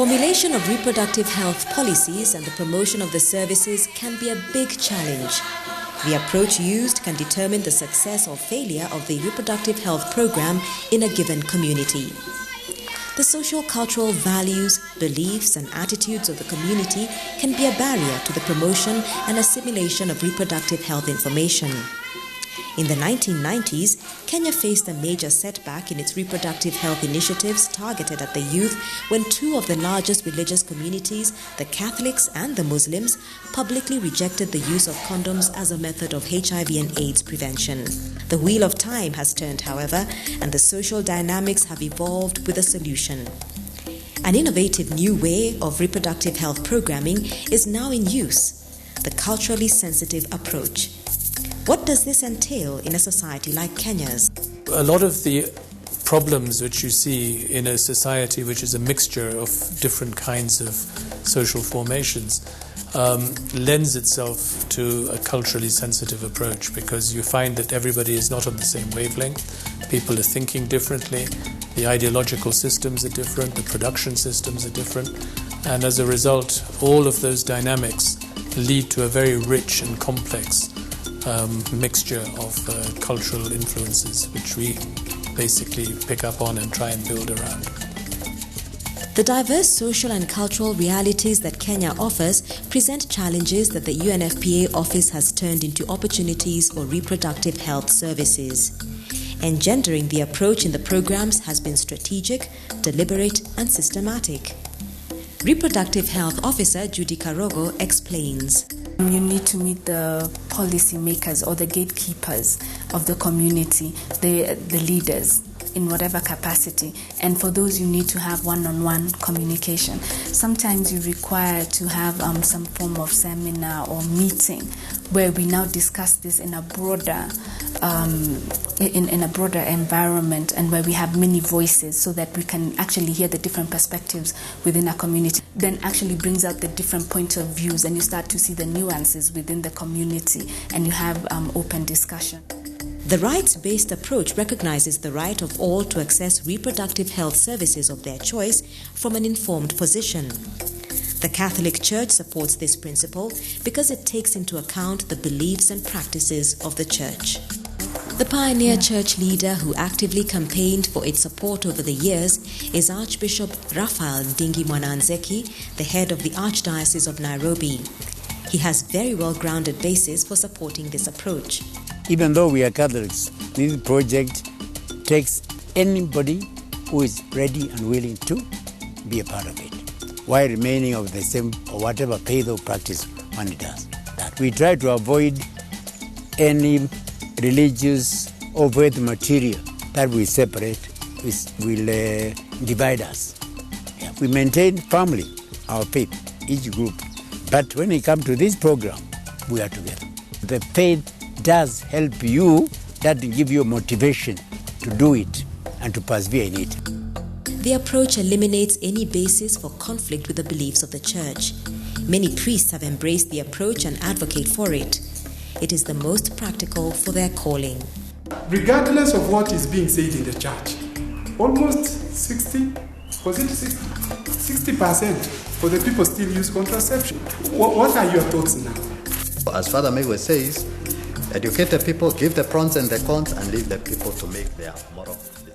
formulation of reproductive health policies and the promotion of the services can be a big challenge. The approach used can determine the success or failure of the reproductive health program in a given community. The social-cultural values, beliefs, and attitudes of the community can be a barrier to the promotion and assimilation of reproductive health information. In the 1990s, Kenya faced a major setback in its reproductive health initiatives targeted at the youth when two of the largest religious communities, the Catholics and the Muslims, publicly rejected the use of condoms as a method of HIV and AIDS prevention. The wheel of time has turned, however, and the social dynamics have evolved with a solution. An innovative new way of reproductive health programming is now in use, the culturally sensitive approach. What does this entail in a society like Kenya's? A lot of the problems which you see in a society which is a mixture of different kinds of social formations lends itself to a culturally sensitive approach, because you find that everybody is not on the same wavelength. People are thinking differently. The ideological systems are different. The production systems are different. And as a result, all of those dynamics lead to a very rich and complex mixture of cultural influences, which we basically pick up on and try and build around. The diverse social and cultural realities that Kenya offers present challenges that the UNFPA office has turned into opportunities for reproductive health services. Engendering the approach in the programs has been strategic, deliberate, and systematic. Reproductive Health Officer Judy Karogo explains. You need to meet the policy makers or the gatekeepers of the community, the leaders in whatever capacity. And for those, you need to have one-on-one communication. Sometimes you require to have some form of seminar or meeting where we now discuss this in a broader in a broader environment, and where we have many voices so that we can actually hear the different perspectives within our community. Then actually brings out the different points of views, and you start to see the nuances within the community, and you have open discussion. The rights-based approach recognizes the right of all to access reproductive health services of their choice from an informed position. The Catholic Church supports this principle because it takes into account the beliefs and practices of the Church. The pioneer church leader who actively campaigned for its support over the years is Archbishop Raphael Ndingi Mwananzeki, the head of the Archdiocese of Nairobi. He has very well-grounded basis for supporting this approach. Even though we are Catholics, this project takes anybody who is ready and willing to be a part of it, while remaining of the same or whatever faith or practice one does. That we try to avoid any religious or faith material that we separate, will divide us. Yeah, we maintain firmly our faith, each group. But when it comes to this program, we are together. The faith does help you, that will give you motivation to do it and to persevere in it. The approach eliminates any basis for conflict with the beliefs of the Church. Many priests have embraced the approach and advocate for it. It is the most practical for their calling. Regardless of what is being said in the church, almost 60% for the people still use contraception. What are your thoughts now? As Father Megwe says, educate the people, give the pros and the cons, and leave the people to make their moral decisions.